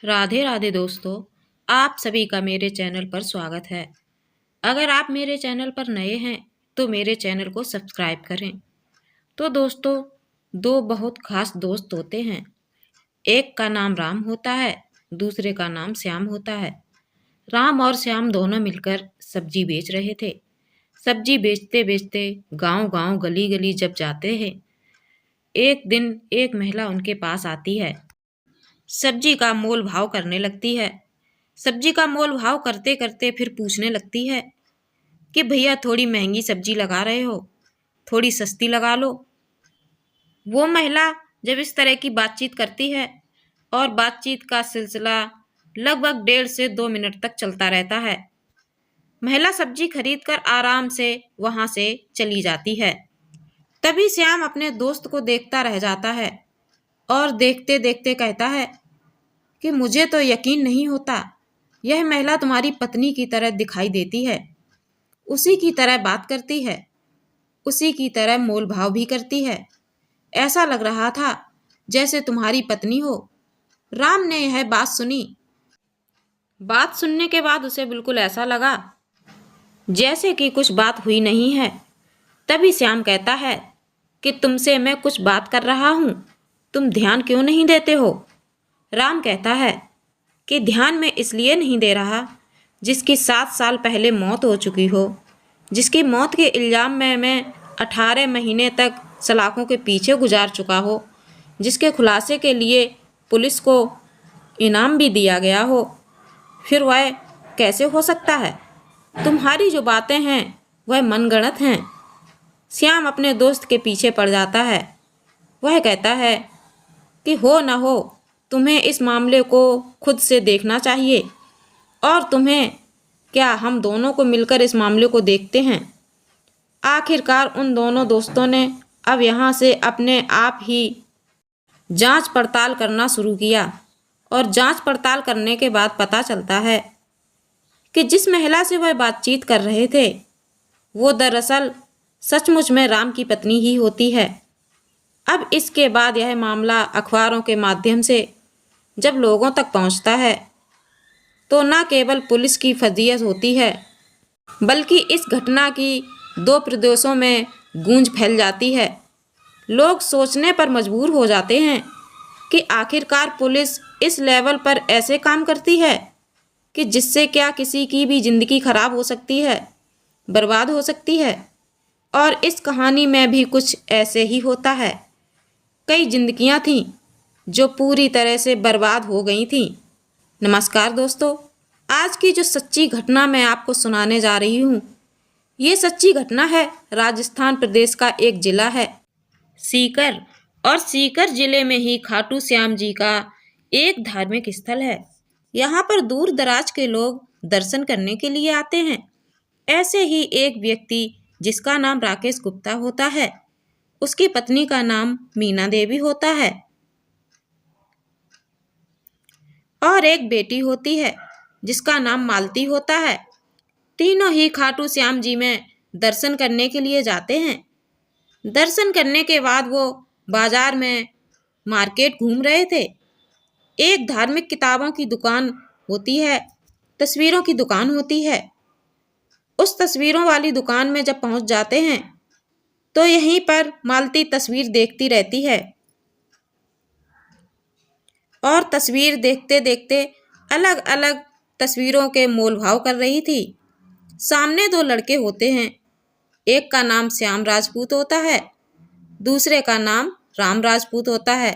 राधे राधे दोस्तों, आप सभी का मेरे चैनल पर स्वागत है। अगर आप मेरे चैनल पर नए हैं तो मेरे चैनल को सब्सक्राइब करें। तो दोस्तों, दो बहुत खास दोस्त होते हैं। एक का नाम राम होता है, दूसरे का नाम श्याम होता है। राम और श्याम दोनों मिलकर सब्जी बेच रहे थे। सब्जी बेचते बेचते गांव-गांव गली-गली जब जाते हैं, एक दिन एक महिला उनके पास आती है। सब्जी का मोल भाव करने लगती है। सब्जी का मोल भाव करते करते फिर पूछने लगती है कि भैया थोड़ी महंगी सब्जी लगा रहे हो, थोड़ी सस्ती लगा लो। वो महिला जब इस तरह की बातचीत करती है और बातचीत का सिलसिला लगभग 1.5 से 2 मिनट तक चलता रहता है। महिला सब्जी खरीद कर आराम से वहां से चली जाती है। तभी श्याम अपने दोस्त को देखता रह जाता है और देखते देखते कहता है कि मुझे तो यकीन नहीं होता, यह महिला तुम्हारी पत्नी की तरह दिखाई देती है। उसी की तरह बात करती है, उसी की तरह मोल भाव भी करती है। ऐसा लग रहा था जैसे तुम्हारी पत्नी हो। राम ने यह बात सुनी। बात सुनने के बाद उसे बिल्कुल ऐसा लगा जैसे कि कुछ बात हुई नहीं है। तभी श्याम कहता है कि तुमसे मैं कुछ बात कर रहा हूँ, तुम ध्यान क्यों नहीं देते हो? राम कहता है कि ध्यान में इसलिए नहीं दे रहा, जिसकी 7 साल पहले मौत हो चुकी हो, जिसकी मौत के इल्ज़ाम में मैं 18 महीने तक सलाखों के पीछे गुजार चुका हो, जिसके खुलासे के लिए पुलिस को इनाम भी दिया गया हो, फिर वह कैसे हो सकता है? तुम्हारी जो बातें हैं वह मनगढ़ंत हैं। श्याम अपने दोस्त के पीछे पड़ जाता है। वह कहता है कि हो न हो, तुम्हें इस मामले को खुद से देखना चाहिए और तुम्हें क्या हम दोनों को मिलकर इस मामले को देखते हैं। आखिरकार उन दोनों दोस्तों ने अब यहाँ से अपने आप ही जांच पड़ताल करना शुरू किया और जांच पड़ताल करने के बाद पता चलता है कि जिस महिला से वह बातचीत कर रहे थे वो दरअसल सचमुच में राम की पत्नी ही होती है। अब इसके बाद यह मामला अखबारों के माध्यम से जब लोगों तक पहुंचता है तो न केवल पुलिस की फजीहत होती है, बल्कि इस घटना की 2 प्रदेशों में गूंज फैल जाती है। लोग सोचने पर मजबूर हो जाते हैं कि आखिरकार पुलिस इस लेवल पर ऐसे काम करती है कि जिससे क्या किसी की भी ज़िंदगी खराब हो सकती है, बर्बाद हो सकती है। और इस कहानी में भी कुछ ऐसे ही होता है। कई जिंदगियां थीं जो पूरी तरह से बर्बाद हो गई थीं। नमस्कार दोस्तों, आज की जो सच्ची घटना मैं आपको सुनाने जा रही हूँ, ये सच्ची घटना है राजस्थान प्रदेश का एक जिला है सीकर, और सीकर जिले में ही खाटू श्याम जी का एक धार्मिक स्थल है। यहाँ पर दूर दराज के लोग दर्शन करने के लिए आते हैं। ऐसे ही एक व्यक्ति जिसका नाम राकेश गुप्ता होता है, उसकी पत्नी का नाम मीना देवी होता है और एक बेटी होती है जिसका नाम मालती होता है। तीनों ही खाटू श्याम जी में दर्शन करने के लिए जाते हैं। दर्शन करने के बाद वो बाजार में मार्केट घूम रहे थे। एक धार्मिक किताबों की दुकान होती है, तस्वीरों की दुकान होती है। उस तस्वीरों वाली दुकान में जब पहुंच जाते हैं तो यहीं पर मालती तस्वीर देखती रहती है और तस्वीर देखते देखते अलग अलग तस्वीरों के मोल भाव कर रही थी। सामने 2 लड़के होते हैं, एक का नाम श्याम राजपूत होता है, दूसरे का नाम राम राजपूत होता है।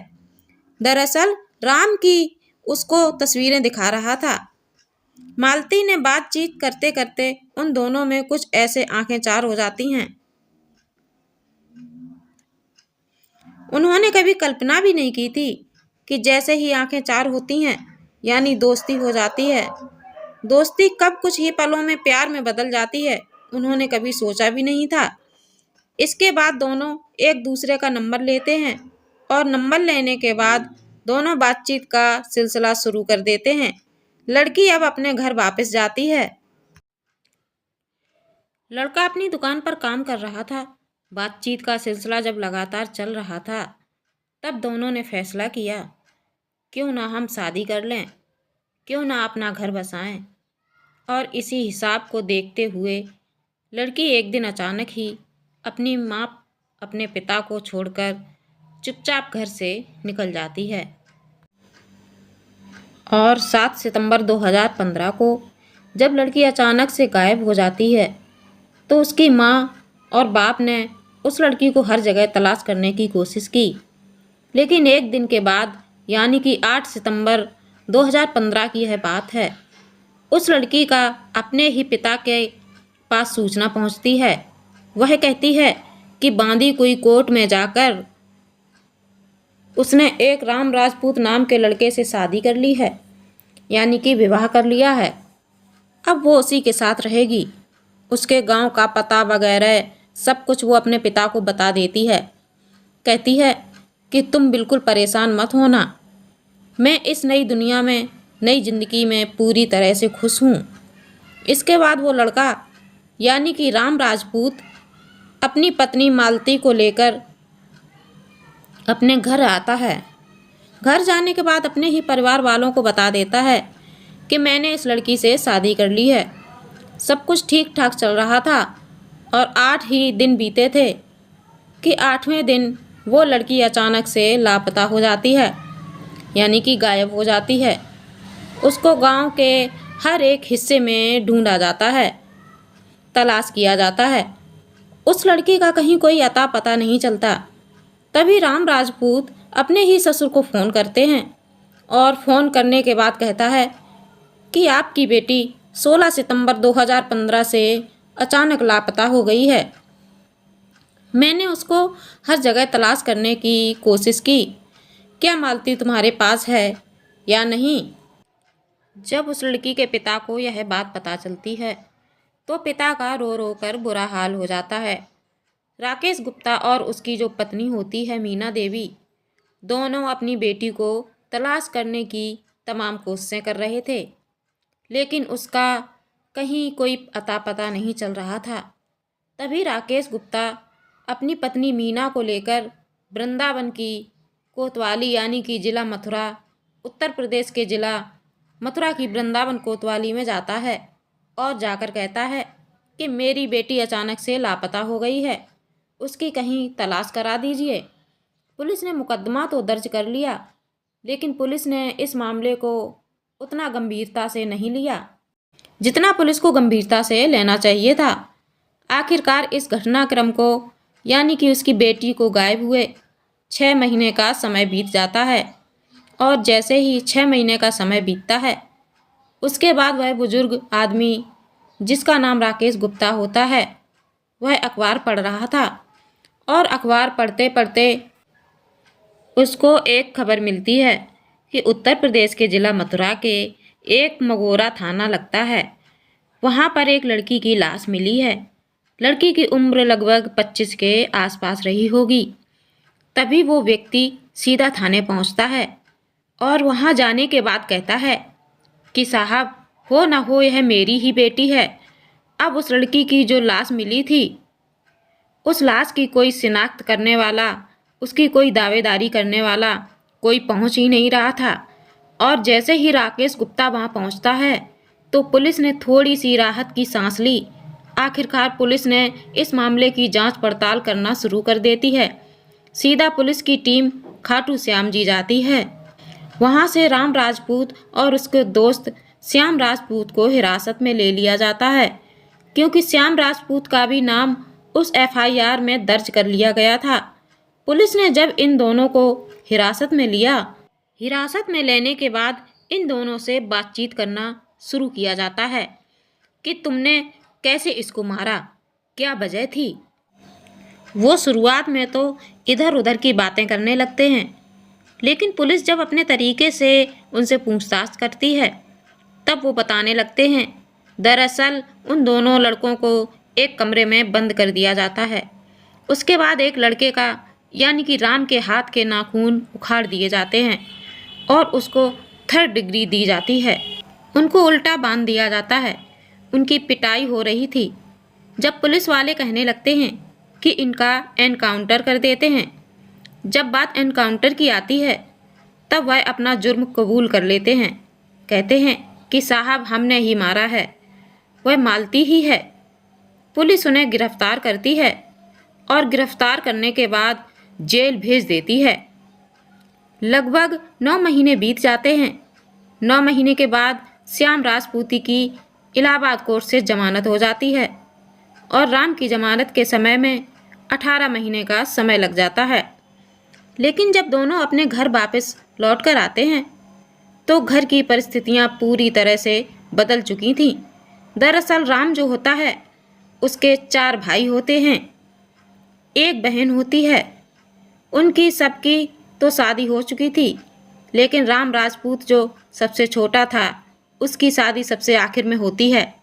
दरअसल राम की उसको तस्वीरें दिखा रहा था। मालती ने बातचीत करते करते उन दोनों में कुछ ऐसे आंखें चार हो जाती हैं। उन्होंने कभी कल्पना भी नहीं की थी कि जैसे ही आंखें चार होती हैं यानी दोस्ती हो जाती है। दोस्ती कब कुछ ही पलों में प्यार में बदल जाती है, उन्होंने कभी सोचा भी नहीं था। इसके बाद दोनों एक दूसरे का नंबर लेते हैं और नंबर लेने के बाद दोनों बातचीत का सिलसिला शुरू कर देते हैं। लड़की अब अपने घर वापस जाती है। लड़का अपनी दुकान पर काम कर रहा था। बातचीत का सिलसिला जब लगातार चल रहा था तब दोनों ने फैसला किया, क्यों ना हम शादी कर लें। क्यों ना अपना घर बसाएं। और इसी हिसाब को देखते हुए लड़की एक दिन अचानक ही अपनी माँ अपने पिता को छोड़कर चुपचाप घर से निकल जाती है। और 7 सितंबर 2015 को जब लड़की अचानक से गायब हो जाती है तो उसकी माँ और बाप ने उस लड़की को हर जगह तलाश करने की कोशिश की। लेकिन एक दिन के बाद यानी कि 8 सितंबर 2015 की यह बात है, उस लड़की का अपने ही पिता के पास सूचना पहुंचती है। वह कहती है कि बांदी कोई कोर्ट में जाकर उसने एक राम राजपूत नाम के लड़के से शादी कर ली है, यानी कि विवाह कर लिया है। अब वो उसी के साथ रहेगी। उसके गांव का पता वगैरह सब कुछ वो अपने पिता को बता देती है। कहती है कि तुम बिल्कुल परेशान मत होना, मैं इस नई दुनिया में, नई जिंदगी में पूरी तरह से खुश हूँ। इसके बाद वो लड़का यानी कि राम राजपूत अपनी पत्नी मालती को लेकर अपने घर आता है। घर जाने के बाद अपने ही परिवार वालों को बता देता है कि मैंने इस लड़की से शादी कर ली है। सब कुछ ठीक ठाक चल रहा था और 8 ही दिन बीते थे कि 8वें दिन वो लड़की अचानक से लापता हो जाती है, यानी कि गायब हो जाती है। उसको गांव के हर एक हिस्से में ढूंढा जाता है, तलाश किया जाता है। उस लड़की का कहीं कोई अता पता नहीं चलता। तभी राम राजपूत अपने ही ससुर को फ़ोन करते हैं और फ़ोन करने के बाद कहता है कि आपकी बेटी 16 सितंबर 2015 से अचानक लापता हो गई है। मैंने उसको हर जगह तलाश करने की कोशिश की। क्या मालती तुम्हारे पास है या नहीं? जब उस लड़की के पिता को यह बात पता चलती है तो पिता का रो रो कर बुरा हाल हो जाता है। राकेश गुप्ता और उसकी जो पत्नी होती है मीना देवी, दोनों अपनी बेटी को तलाश करने की तमाम कोशिशें कर रहे थे, लेकिन उसका कहीं कोई अता पता नहीं चल रहा था। तभी राकेश गुप्ता अपनी पत्नी मीना को लेकर वृंदावन की कोतवाली यानी कि ज़िला मथुरा, उत्तर प्रदेश के ज़िला मथुरा की वृंदावन कोतवाली में जाता है और जाकर कहता है कि मेरी बेटी अचानक से लापता हो गई है, उसकी कहीं तलाश करा दीजिए। पुलिस ने मुकदमा तो दर्ज कर लिया, लेकिन पुलिस ने इस मामले को उतना गंभीरता से नहीं लिया जितना पुलिस को गंभीरता से लेना चाहिए था। आखिरकार इस घटनाक्रम को यानी कि उसकी बेटी को गायब हुए 6 महीने का समय बीत जाता है और जैसे ही 6 महीने का समय बीतता है उसके बाद वह बुजुर्ग आदमी जिसका नाम राकेश गुप्ता होता है वह अखबार पढ़ रहा था और अखबार पढ़ते पढ़ते उसको एक खबर मिलती है कि उत्तर प्रदेश के ज़िला मथुरा के एक मगोरा थाना लगता है, वहाँ पर एक लड़की की लाश मिली है। लड़की की उम्र लगभग 25 के आसपास रही होगी। तभी वो व्यक्ति सीधा थाने पहुँचता है और वहाँ जाने के बाद कहता है कि साहब, हो ना हो यह मेरी ही बेटी है। अब उस लड़की की जो लाश मिली थी, उस लाश की कोई शिनाख्त करने वाला, उसकी कोई दावेदारी करने वाला कोई पहुंच ही नहीं रहा था। और जैसे ही राकेश गुप्ता वहां पहुंचता है तो पुलिस ने थोड़ी सी राहत की सांस ली। आखिरकार पुलिस ने इस मामले की जांच पड़ताल करना शुरू कर देती है। सीधा पुलिस की टीम खाटू श्याम जी जाती है। वहां से राम राजपूत और उसके दोस्त श्याम राजपूत को हिरासत में ले लिया जाता है, क्योंकि श्याम राजपूत का भी नाम उस एफआईआर में दर्ज कर लिया गया था। पुलिस ने जब इन दोनों को हिरासत में लिया, हिरासत में लेने के बाद इन दोनों से बातचीत करना शुरू किया जाता है कि तुमने कैसे इसको मारा, क्या वजह थी। वो शुरुआत में तो इधर उधर की बातें करने लगते हैं, लेकिन पुलिस जब अपने तरीके से उनसे पूछताछ करती है तब वो बताने लगते हैं दरअसल उन दोनों लड़कों को एक कमरे में बंद कर दिया जाता है। उसके बाद एक लड़के का यानी कि राम के हाथ के नाखून उखाड़ दिए जाते हैं और उसको 3rd डिग्री दी जाती है। उनको उल्टा बांध दिया जाता है। उनकी पिटाई हो रही थी जब पुलिस वाले कहने लगते हैं कि इनका एनकाउंटर कर देते हैं। जब बात एनकाउंटर की आती है तब वह अपना जुर्म कबूल कर लेते हैं कहते हैं कि साहब हमने ही मारा है, वह मालती ही है। पुलिस उन्हें गिरफ्तार करती है और गिरफ्तार करने के बाद जेल भेज देती है। लगभग 9 महीने बीत जाते हैं। 9 महीने के बाद श्याम राजपूती की इलाहाबाद कोर्ट से जमानत हो जाती है और राम की जमानत के समय में 18 महीने का समय लग जाता है। लेकिन जब दोनों अपने घर वापस लौट कर आते हैं तो घर की परिस्थितियां पूरी तरह से बदल चुकी थीं। दरअसल राम जो होता है उसके 4 भाई होते हैं, एक बहन होती है। उनकी सबकी तो शादी हो चुकी थी, लेकिन राम राजपूत जो सबसे छोटा था उसकी शादी सबसे आखिर में होती है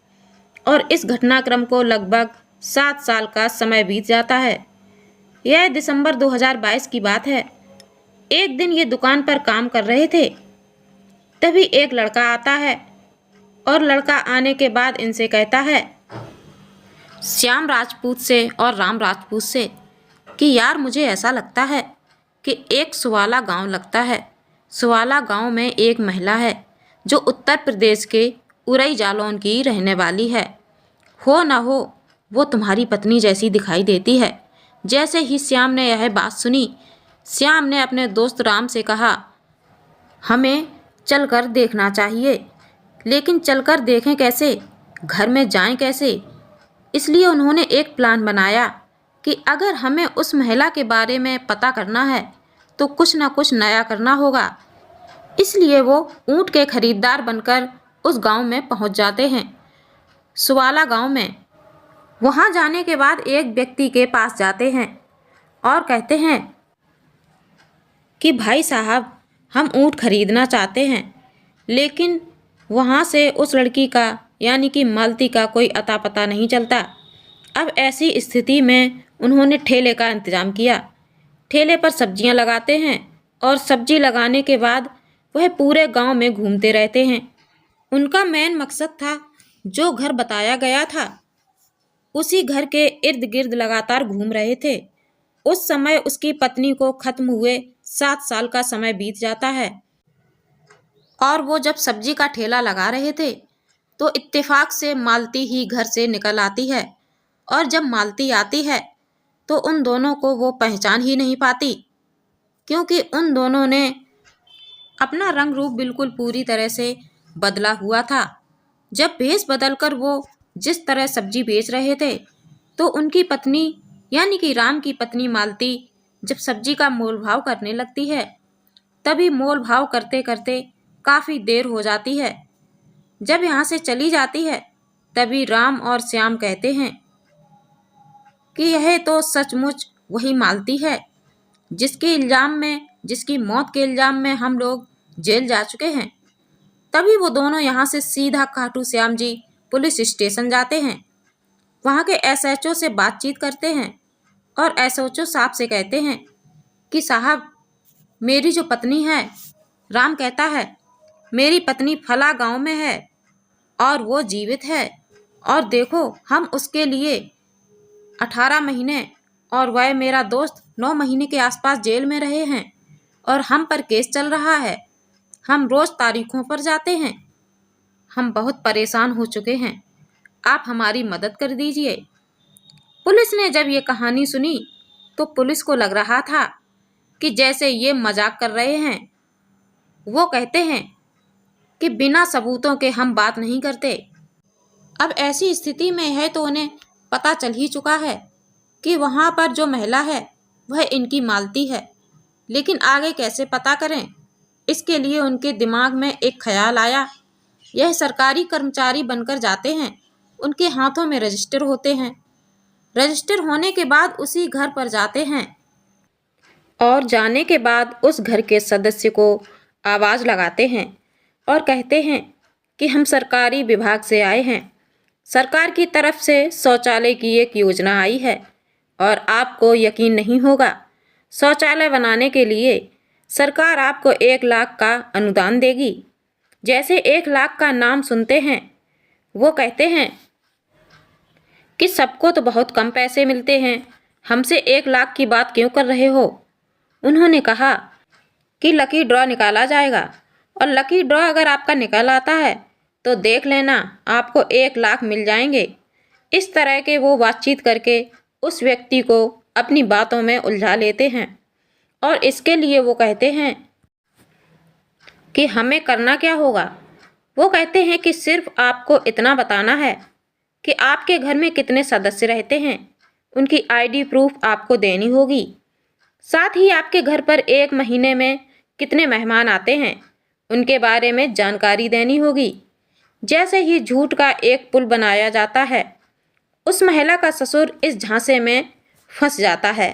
और इस घटनाक्रम को लगभग 7 साल का समय बीत जाता है। यह दिसंबर 2022 की बात है। एक दिन ये दुकान पर काम कर रहे थे, तभी एक लड़का आता है और लड़का आने के बाद इनसे कहता है, श्याम राजपूत से और राम राजपूत से, कि यार मुझे ऐसा लगता है कि एक सुवाला गांव लगता है। सुवाला गांव में एक महिला है जो उत्तर प्रदेश के उरई जालौन की रहने वाली है। हो ना हो वो तुम्हारी पत्नी जैसी दिखाई देती है। जैसे ही श्याम ने यह बात सुनी, श्याम ने अपने दोस्त राम से कहा, हमें चलकर देखना चाहिए, लेकिन चलकर देखें कैसे, घर में जाएं कैसे। इसलिए उन्होंने एक प्लान बनाया कि अगर हमें उस महिला के बारे में पता करना है तो कुछ ना कुछ नया करना होगा। इसलिए वो ऊँट के खरीदार बनकर उस गांव में पहुंच जाते हैं, सुवाला गांव में। वहां जाने के बाद एक व्यक्ति के पास जाते हैं और कहते हैं कि भाई साहब हम ऊँट खरीदना चाहते हैं, लेकिन वहाँ से उस लड़की का यानी कि मालती का कोई अता पता नहीं चलता। अब ऐसी स्थिति में उन्होंने ठेले का इंतज़ाम किया। ठेले पर सब्जियां लगाते हैं और सब्जी लगाने के बाद वह पूरे गांव में घूमते रहते हैं। उनका मेन मकसद था जो घर बताया गया था उसी घर के इर्द गिर्द लगातार घूम रहे थे। उस समय उसकी पत्नी को खत्म हुए 7 साल का समय बीत जाता है और वो जब सब्जी का ठेला लगा रहे थे तो इत्तेफाक से मालती ही घर से निकल आती है और जब मालती आती है तो उन दोनों को वो पहचान ही नहीं पाती, क्योंकि उन दोनों ने अपना रंग रूप बिल्कुल पूरी तरह से बदला हुआ था। जब भेष बदलकर वो जिस तरह सब्जी बेच रहे थे तो उनकी पत्नी यानी कि राम की पत्नी मालती जब सब्जी का मोल भाव करने लगती है, तभी मोल भाव करते करते काफ़ी देर हो जाती है। जब यहाँ से चली जाती है तभी राम और श्याम कहते हैं कि यह तो सचमुच वही मालती है जिसकी मौत के इल्ज़ाम में हम लोग जेल जा चुके हैं। तभी वो दोनों यहाँ से सीधा खाटू श्याम जी पुलिस स्टेशन जाते हैं। वहाँ के एसएचओ से बातचीत करते हैं और एसएचओ साहब से कहते हैं कि साहब मेरी जो पत्नी है, राम कहता है मेरी पत्नी फला गांव में है और वो जीवित है, और देखो हम उसके लिए 18 महीने और वह मेरा दोस्त 9 महीने के आसपास जेल में रहे हैं और हम पर केस चल रहा है। हम रोज़ तारीखों पर जाते हैं, हम बहुत परेशान हो चुके हैं, आप हमारी मदद कर दीजिए। पुलिस ने जब ये कहानी सुनी तो पुलिस को लग रहा था कि जैसे ये मजाक कर रहे हैं। वो कहते हैं कि बिना सबूतों के हम बात नहीं करते। अब ऐसी स्थिति में है तो उन्हें पता चल ही चुका है कि वहाँ पर जो महिला है वह इनकी मालती है, लेकिन आगे कैसे पता करें, इसके लिए उनके दिमाग में एक ख्याल आया। यह सरकारी कर्मचारी बनकर जाते हैं, उनके हाथों में रजिस्टर होते हैं। रजिस्टर होने के बाद उसी घर पर जाते हैं और जाने के बाद उस घर के सदस्य को आवाज़ लगाते हैं और कहते हैं कि हम सरकारी विभाग से आए हैं। सरकार की तरफ से शौचालय की एक योजना आई है और आपको यकीन नहीं होगा, शौचालय बनाने के लिए सरकार आपको 1 लाख का अनुदान देगी। जैसे 1 लाख का नाम सुनते हैं वो कहते हैं कि सबको तो बहुत कम पैसे मिलते हैं, हमसे 1 लाख की बात क्यों कर रहे हो। उन्होंने कहा कि लकी ड्रॉ निकाला जाएगा और लकी ड्रॉ अगर आपका निकल आता है तो देख लेना आपको 1 लाख मिल जाएंगे। इस तरह के वो बातचीत करके उस व्यक्ति को अपनी बातों में उलझा लेते हैं और इसके लिए वो कहते हैं कि हमें करना क्या होगा। वो कहते हैं कि सिर्फ आपको इतना बताना है कि आपके घर में कितने सदस्य रहते हैं, उनकी आईडी प्रूफ आपको देनी होगी। साथ ही आपके घर पर 1 महीने में कितने मेहमान आते हैं, उनके बारे में जानकारी देनी होगी। जैसे ही झूठ का एक पुल बनाया जाता है, उस महिला का ससुर इस झांसे में फंस जाता है।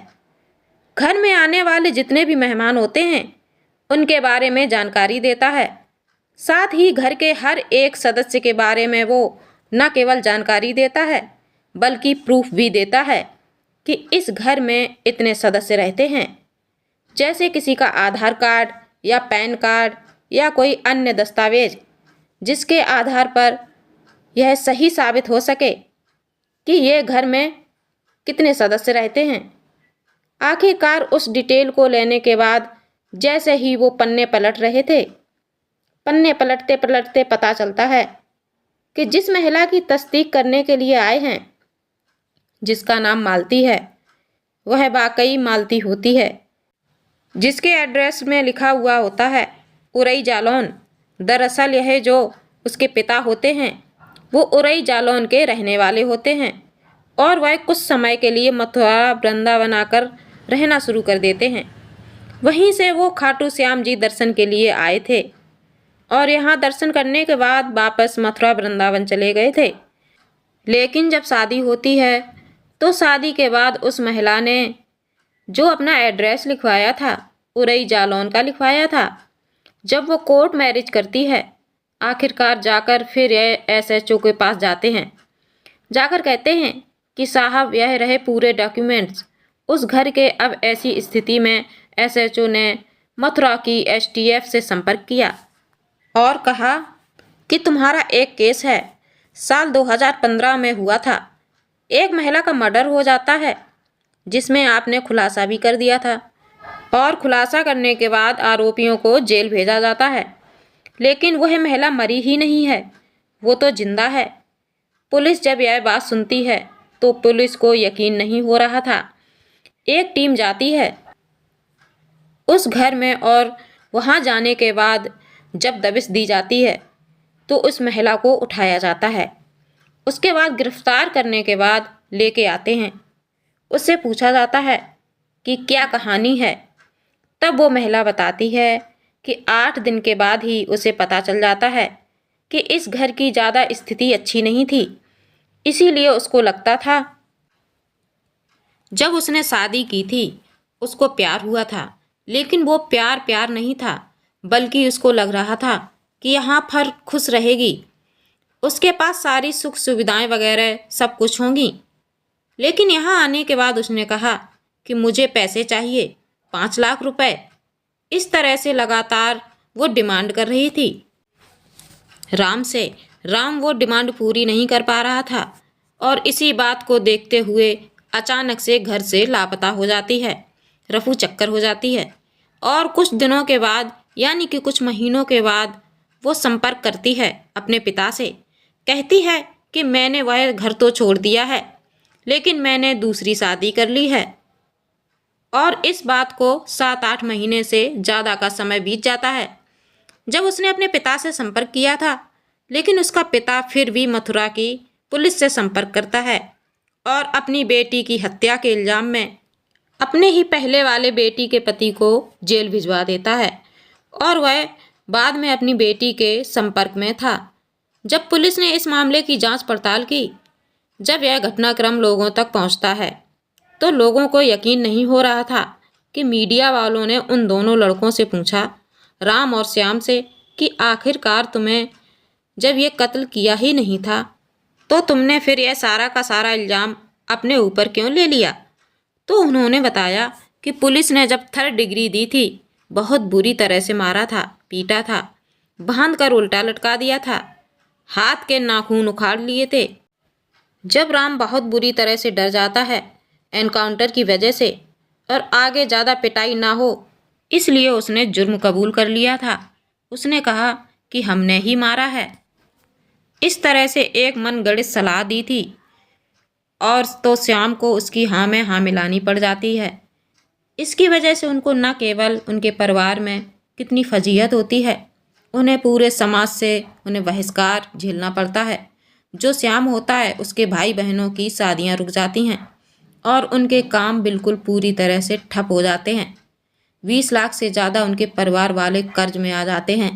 घर में आने वाले जितने भी मेहमान होते हैं उनके बारे में जानकारी देता है। साथ ही घर के हर एक सदस्य के बारे में वो न केवल जानकारी देता है बल्कि प्रूफ भी देता है कि इस घर में इतने सदस्य रहते हैं। जैसे किसी का आधार कार्ड या पैन कार्ड या कोई अन्य दस्तावेज जिसके आधार पर यह सही साबित हो सके कि ये घर में कितने सदस्य रहते हैं। आखिरकार उस डिटेल को लेने के बाद जैसे ही वो पन्ने पलट रहे थे, पन्ने पलटते पलटते पता चलता है कि जिस महिला की तस्दीक करने के लिए आए हैं, जिसका नाम मालती है, वह वाकई मालती होती है। जिसके एड्रेस में लिखा हुआ होता है उरई जालौन, दरअसल यह जो उसके पिता होते हैं वो उरई जालौन के रहने वाले होते हैं और वह कुछ समय के लिए मथुरा वृंदावन आकर रहना शुरू कर देते हैं। वहीं से वो खाटू श्याम जी दर्शन के लिए आए थे और यहाँ दर्शन करने के बाद वापस मथुरा वृंदावन चले गए थे। लेकिन जब शादी होती है तो शादी के बाद उस महिला ने जो अपना एड्रेस लिखवाया था उरई जालौन का लिखवाया था, जब वो कोर्ट मैरिज करती है, आखिरकार जाकर फिर SHO के पास जाते हैं। जाकर कहते हैं कि साहब यह रहे पूरे डॉक्यूमेंट्स उस घर के। अब ऐसी स्थिति में SHO ने मथुरा की STF से संपर्क किया और कहा कि तुम्हारा एक केस है, साल 2015 में हुआ था। एक महिला का मर्डर हो जाता है जिसमें आपने खुलासा भी कर दिया था और खुलासा करने के बाद आरोपियों को जेल भेजा जाता है। लेकिन वह महिला मरी ही नहीं है, वो तो जिंदा है। पुलिस जब यह बात सुनती है तो पुलिस को यकीन नहीं हो रहा था। एक टीम जाती है उस घर में और वहां जाने के बाद जब दबिश दी जाती है तो उस महिला को उठाया जाता है। उसके बाद गिरफ्तार करने के बाद लेके आते हैं। उससे पूछा जाता है कि क्या कहानी है। तब वो महिला बताती है कि 8 दिन के बाद ही उसे पता चल जाता है कि इस घर की ज़्यादा स्थिति अच्छी नहीं थी। इसीलिए उसको लगता था जब उसने शादी की थी उसको प्यार हुआ था, लेकिन वो प्यार नहीं था बल्कि उसको लग रहा था कि यहाँ पर खुश रहेगी, उसके पास सारी सुख सुविधाएं वगैरह सब कुछ होंगी। लेकिन यहाँ आने के बाद उसने कहा कि मुझे पैसे चाहिए, 5 लाख रुपए। इस तरह से लगातार वो डिमांड कर रही थी राम से। राम वो डिमांड पूरी नहीं कर पा रहा था और इसी बात को देखते हुए अचानक से घर से लापता हो जाती है, रफू चक्कर हो जाती है। और कुछ दिनों के बाद यानी कि कुछ महीनों के बाद वो संपर्क करती है अपने पिता से। कहती है कि मैंने वह घर तो छोड़ दिया है लेकिन मैंने दूसरी शादी कर ली है। और इस बात को 7-8 महीने से ज़्यादा का समय बीत जाता है जब उसने अपने पिता से संपर्क किया था। लेकिन उसका पिता फिर भी मथुरा की पुलिस से संपर्क करता है और अपनी बेटी की हत्या के इल्ज़ाम में अपने ही पहले वाले बेटी के पति को जेल भिजवा देता है और वह बाद में अपनी बेटी के संपर्क में था। जब पुलिस ने इस मामले की जांच पड़ताल की, जब यह घटनाक्रम लोगों तक पहुंचता है तो लोगों को यकीन नहीं हो रहा था कि मीडिया वालों ने उन दोनों लड़कों से पूछा, राम और श्याम से, कि आखिरकार तुम्हें जब ये कत्ल किया ही नहीं था तो तुमने फिर यह सारा का सारा इल्ज़ाम अपने ऊपर क्यों ले लिया। तो उन्होंने बताया कि पुलिस ने जब 3rd डिग्री दी थी, बहुत बुरी तरह से मारा था, पीटा था, बांध कर उल्टा लटका दिया था, हाथ के नाखून उखाड़ लिए थे। जब राम बहुत बुरी तरह से डर जाता है एनकाउंटर की वजह से और आगे ज़्यादा पिटाई ना हो इसलिए उसने जुर्म कबूल कर लिया था उसने कहा कि हमने ही मारा है। इस तरह से एक मनगढ़ंत सलाह दी थी और तो श्याम को उसकी हाँ में हाँ मिलानी पड़ जाती है। इसकी वजह से उनको न केवल उनके परिवार में कितनी फजीहत होती है, उन्हें पूरे समाज से उन्हें बहिष्कार झेलना पड़ता है। जो श्याम होता है उसके भाई बहनों की शादियां रुक जाती हैं और उनके काम बिल्कुल पूरी तरह से ठप हो जाते हैं। 20 लाख से ज़्यादा उनके परिवार वाले कर्ज में आ जाते हैं।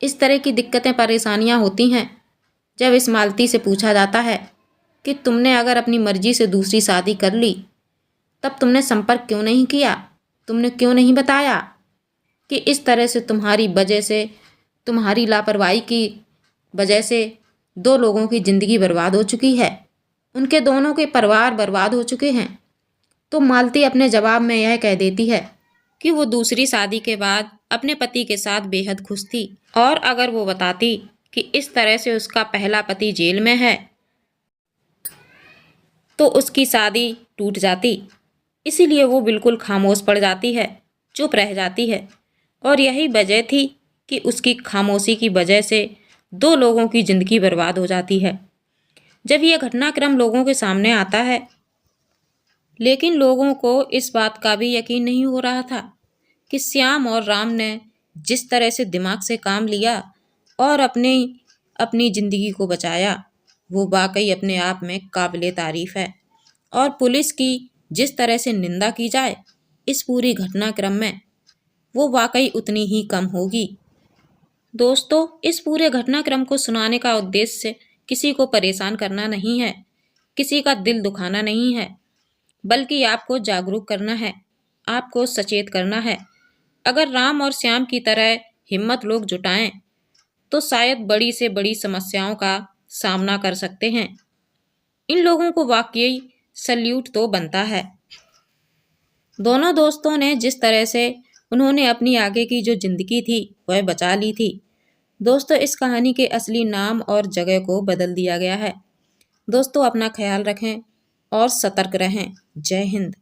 इस तरह की दिक्कतें परेशानियां होती हैं। जब इस मालती से पूछा जाता है कि तुमने अगर अपनी मर्जी से दूसरी शादी कर ली तब तुमने संपर्क क्यों नहीं किया, तुमने क्यों नहीं बताया कि इस तरह से तुम्हारी वजह से, तुम्हारी लापरवाही की वजह से 2 लोगों की ज़िंदगी बर्बाद हो चुकी है, उनके दोनों के परिवार बर्बाद हो चुके हैं। तो मालती अपने जवाब में यह कह देती है कि वो दूसरी शादी के बाद अपने पति के साथ बेहद खुश थी और अगर वो बताती कि इस तरह से उसका पहला पति जेल में है तो उसकी शादी टूट जाती। इसीलिए वो बिल्कुल खामोश पड़ जाती है, चुप रह जाती है और यही वजह थी कि उसकी खामोशी की वजह से 2 लोगों की ज़िंदगी बर्बाद हो जाती है। जब यह घटनाक्रम लोगों के सामने आता है, लेकिन लोगों को इस बात का भी यकीन नहीं हो रहा था कि श्याम और राम ने जिस तरह से दिमाग से काम लिया और अपनी ज़िंदगी को बचाया, वो वाकई अपने आप में काबिले तारीफ़ है। और पुलिस की जिस तरह से निंदा की जाए इस पूरी घटनाक्रम में, वो वाकई उतनी ही कम होगी। दोस्तों, इस पूरे घटनाक्रम को सुनाने का उद्देश्य किसी को परेशान करना नहीं है, किसी का दिल दुखाना नहीं है, बल्कि आपको जागरूक करना है, आपको सचेत करना है। अगर राम और श्याम की तरह हिम्मत लोग जुटाएं तो शायद बड़ी से बड़ी समस्याओं का सामना कर सकते हैं। इन लोगों को वाकई सल्यूट तो बनता है। दोनों दोस्तों ने जिस तरह से उन्होंने अपनी आगे की जो जिंदगी थी वह बचा ली थी। दोस्तों, इस कहानी के असली नाम और जगह को बदल दिया गया है। दोस्तों, अपना ख्याल रखें और सतर्क रहें। जय हिंद।